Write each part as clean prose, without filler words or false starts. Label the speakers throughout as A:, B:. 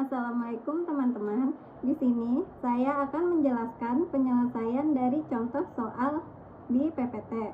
A: Assalamualaikum teman-teman. Di sini saya akan menjelaskan penyelesaian dari contoh soal di PPT.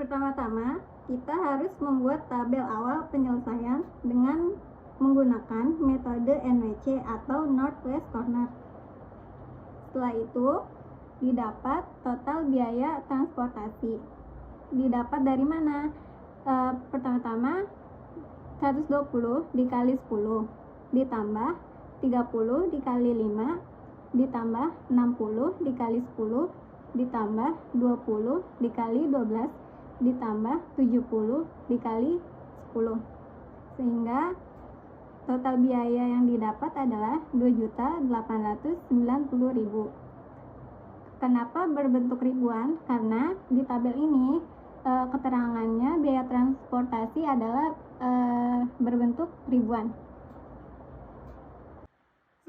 A: Pertama-tama, kita harus membuat tabel awal penyelesaian dengan menggunakan metode NWC atau Northwest Corner. Setelah itu, didapat total biaya transportasi. Didapat dari mana? Pertama-tama 120 dikali 10 ditambah 30 dikali 5 ditambah 60 dikali 10 ditambah 20 dikali 12 ditambah 70 dikali 10, sehingga total biaya yang didapat adalah 2.890.000. Kenapa berbentuk ribuan? Karena di tabel ini keterangannya biaya transportasi adalah berbentuk ribuan.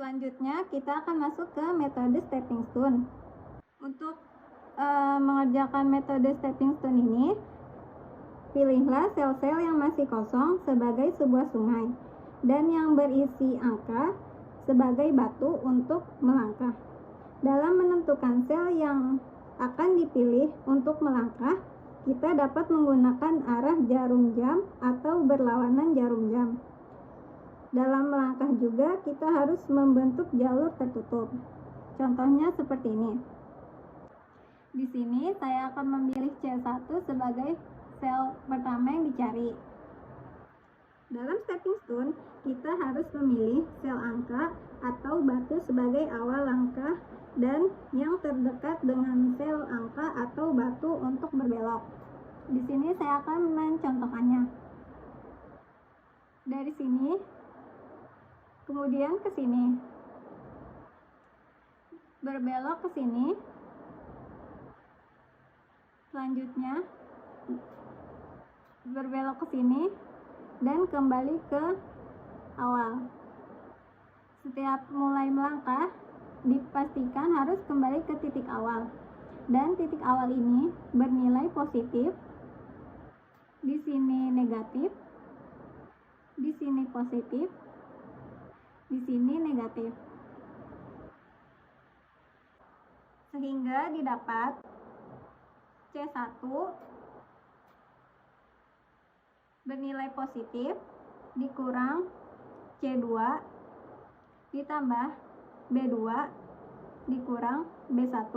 A: Selanjutnya kita akan masuk ke metode stepping stone. Untuk mengerjakan metode stepping stone ini, pilihlah sel-sel yang masih kosong sebagai sebuah sungai dan yang berisi angka sebagai batu untuk melangkah. Dalam menentukan sel yang akan dipilih untuk melangkah, kita dapat menggunakan arah jarum jam atau berlawanan jarum jam. Dalam melangkah juga kita harus membentuk jalur tertutup. Contohnya seperti ini. Di sini saya akan memilih C1 sebagai sel pertama yang dicari. Dalam stepping stone, kita harus memilih sel angka atau batu sebagai awal langkah dan yang terdekat dengan sel angka atau batu untuk berbelok. Di sini saya akan mencontohkannya. Dari sini, kemudian ke sini, berbelok ke sini, selanjutnya berbelok ke sini dan kembali ke awal. Setiap mulai melangkah, dipastikan harus kembali ke titik awal, dan titik awal ini bernilai positif. Di sini negatif, di sini positif, di sini negatif, sehingga didapat C1 bernilai positif dikurang C2 ditambah B2 dikurang B1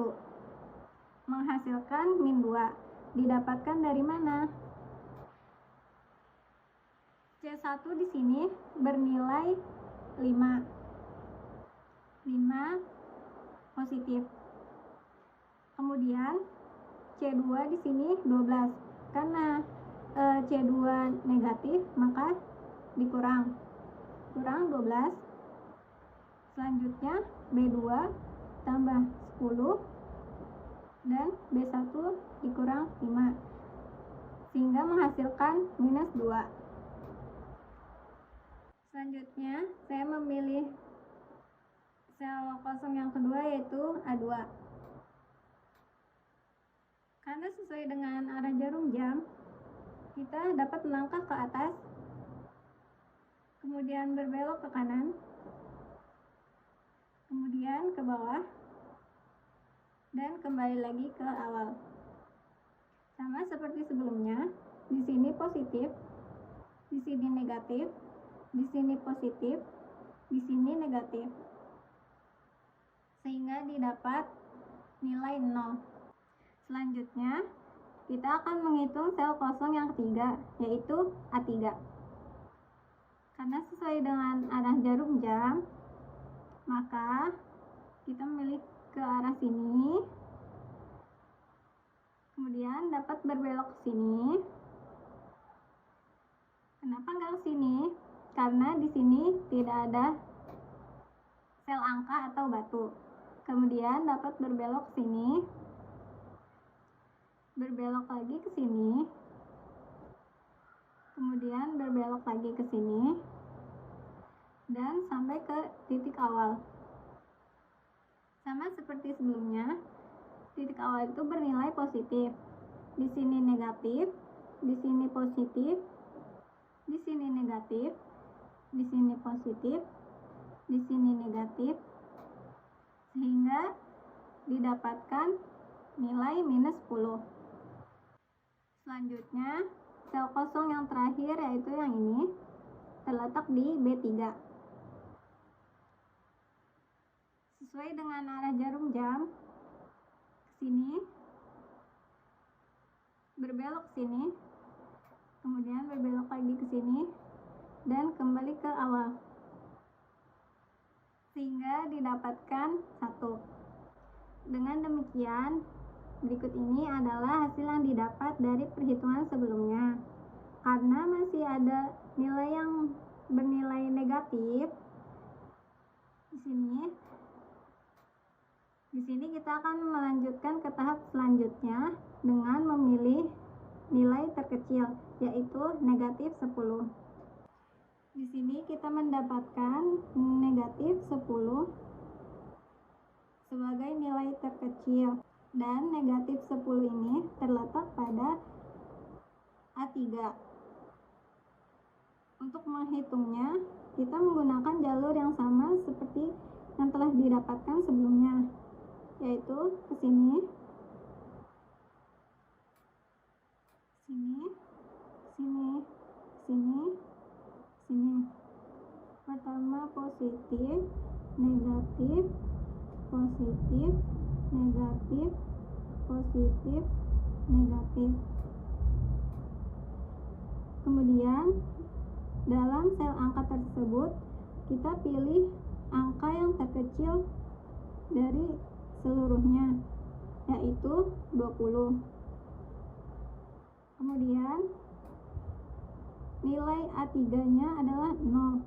A: menghasilkan min 2. Didapatkan dari mana? C1 di sini bernilai 5 positif. Kemudian C2 di sini 12. Karena C2 negatif, maka kurang 12. Selanjutnya B2 tambah 10 dan B1 dikurang 5, sehingga menghasilkan minus 2. Selanjutnya saya memilih sel kosong yang kedua, yaitu A2. Karena sesuai dengan arah jarum jam, kita dapat melangkah ke atas, kemudian berbelok ke kanan, kemudian ke bawah, dan kembali lagi ke awal. Sama seperti sebelumnya, di sini positif, di sini negatif, di sini positif, di sini negatif, sehingga didapat nilai 0. Selanjutnya, kita akan menghitung sel kosong yang ketiga, yaitu A3. Karena sesuai dengan arah jarum jam, maka kita memilih ke arah sini, kemudian dapat berbelok ke sini. Kenapa nggak ke sini? Karena di sini tidak ada sel angka atau batu. Kemudian dapat berbelok ke sini, berbelok lagi ke sini, kemudian berbelok lagi ke sini, dan sampai ke titik awal. Sama seperti sebelumnya, titik awal itu bernilai positif. Di sini negatif, di sini positif, di sini negatif, di sini positif, di sini negatif, sehingga didapatkan nilai minus 10. Selanjutnya, sel kosong yang terakhir yaitu yang ini terletak di B3. Sesuai dengan arah jarum jam, ke sini, berbelok ke sini, kemudian berbelok lagi ke sini, dan kembali ke awal. Sehingga didapatkan 1. Dengan demikian, berikut ini adalah hasil yang didapat dari perhitungan sebelumnya. Karena masih ada nilai yang bernilai negatif, di sini kita akan melanjutkan ke tahap selanjutnya dengan memilih nilai terkecil, yaitu negatif 10. Di sini kita mendapatkan negatif 10 sebagai nilai terkecil, dan negatif 10 ini terletak pada A3. Untuk menghitungnya, kita menggunakan jalur yang sama seperti yang telah didapatkan sebelumnya, yaitu ke sini, sini, sini, sini, sini. Pertama positif, negatif, positif, negatif, positif, negatif. Kemudian dalam sel angka tersebut kita pilih angka yang terkecil dari seluruhnya, yaitu 20. Kemudian nilai A3-nya adalah 0.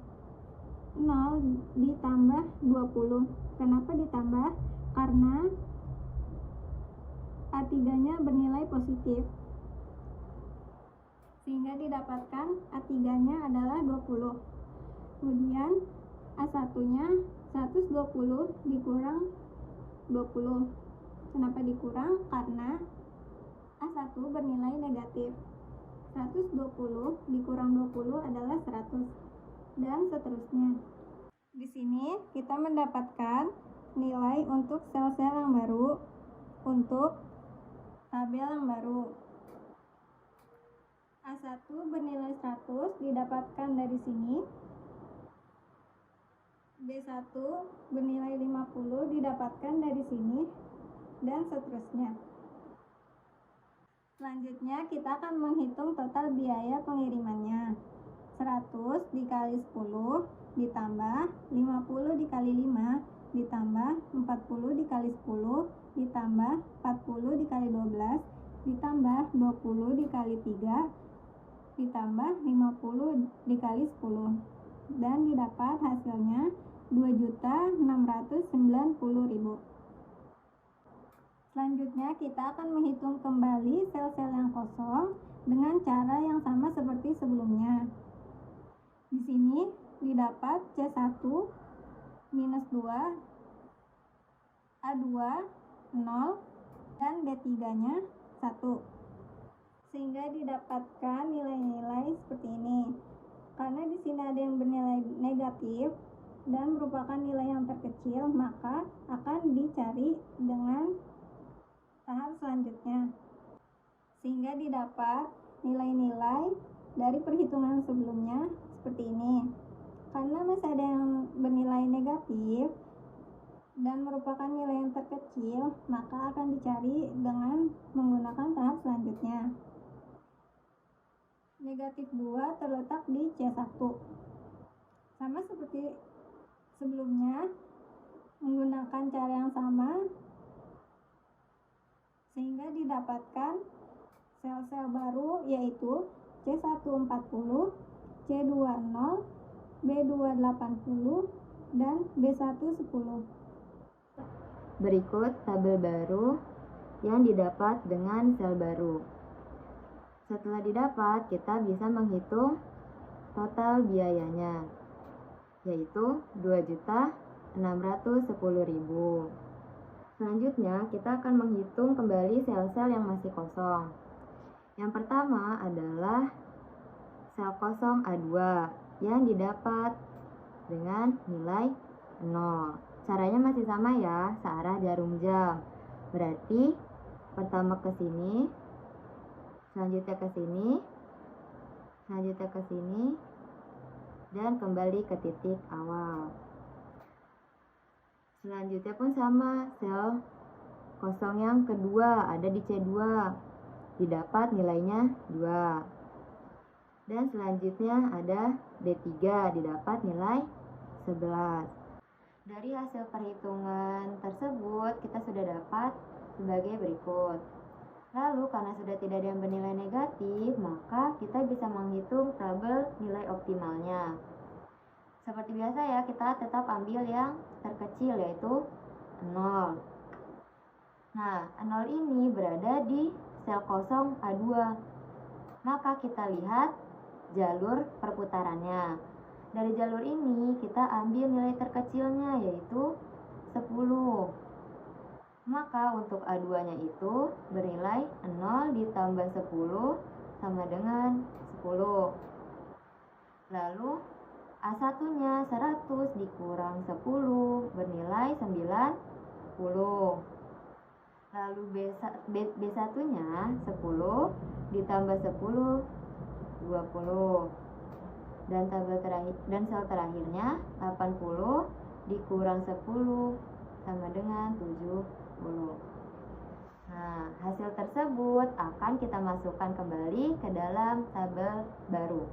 A: 0 ditambah 20. Kenapa ditambah? Karena A3-nya bernilai positif, sehingga didapatkan A3-nya adalah 20. Kemudian A1-nya 120 dikurang 20. Kenapa dikurang? Karena A1 bernilai negatif. 120 dikurang 20 adalah 100, dan seterusnya. Di sini kita mendapatkan nilai untuk sel-sel yang baru untuk tabel yang baru. A1 bernilai 100 didapatkan dari sini. B1 bernilai 50 didapatkan dari sini, dan seterusnya. Selanjutnya kita akan menghitung total biaya pengirimannya. 100 dikali 10 ditambah 50 dikali 5 ditambah 40 dikali 10 ditambah 40 dikali 12 ditambah 20 dikali 3 ditambah 50 dikali 10, dan didapat hasilnya 2.690.000. Selanjutnya kita akan menghitung kembali sel-sel yang kosong dengan cara yang sama seperti sebelumnya. Di sini didapat C1 minus 2, A2 0, dan B3-nya 1. Sehingga didapatkan nilai-nilai seperti ini. Karena di sini ada yang bernilai negatif dan merupakan nilai yang terkecil, maka akan dicari dengan tahap selanjutnya, sehingga didapat nilai-nilai dari perhitungan sebelumnya seperti ini. Karena masih ada yang bernilai negatif dan merupakan nilai yang terkecil, maka akan dicari dengan menggunakan tahap selanjutnya. Negatif 2 terletak di C1. Sama seperti sebelumnya, menggunakan cara yang sama, sehingga didapatkan sel-sel baru yaitu C140, C20, B280, dan B110.
B: Berikut tabel baru yang didapat dengan sel baru. Setelah didapat, kita bisa menghitung total biayanya, yaitu 2.610.000. Selanjutnya, kita akan menghitung kembali sel-sel yang masih kosong. Yang pertama adalah sel kosong A2 yang didapat dengan nilai 0. Caranya masih sama ya, searah jarum jam. Berarti pertama ke sini, selanjutnya ke sini, selanjutnya ke sini, dan kembali ke titik awal. Selanjutnya pun sama, sel kosong yang kedua ada di C2, didapat nilainya 2. Dan selanjutnya ada D3, didapat nilai 11. Dari hasil perhitungan tersebut, kita sudah dapat sebagai berikut. Lalu, karena sudah tidak ada yang bernilai negatif, maka kita bisa menghitung tabel nilai optimalnya. Seperti biasa ya, kita tetap ambil yang terkecil, yaitu 0. Nah, 0 ini berada di sel kosong A2. Maka kita lihat jalur perputarannya. Dari jalur ini kita ambil nilai terkecilnya, yaitu 10. Maka untuk A2-nya itu bernilai 0 ditambah 10 sama dengan 10. Lalu A1-nya 100 dikurang 10 bernilai 90. Lalu B1-nya 10 ditambah 10 20. Dan sel terakhirnya 80 dikurang 10 sama dengan 70. Nah, hasil tersebut akan kita masukkan kembali ke dalam tabel baru.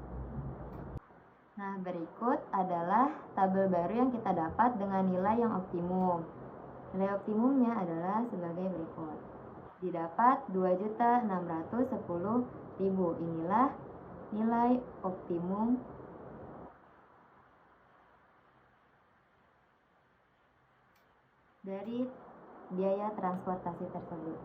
B: Nah, berikut adalah tabel baru yang kita dapat dengan nilai yang optimum. Nilai optimumnya adalah sebagai berikut. Didapat 2.610.000. Inilah nilai optimum dari biaya transportasi tersebut.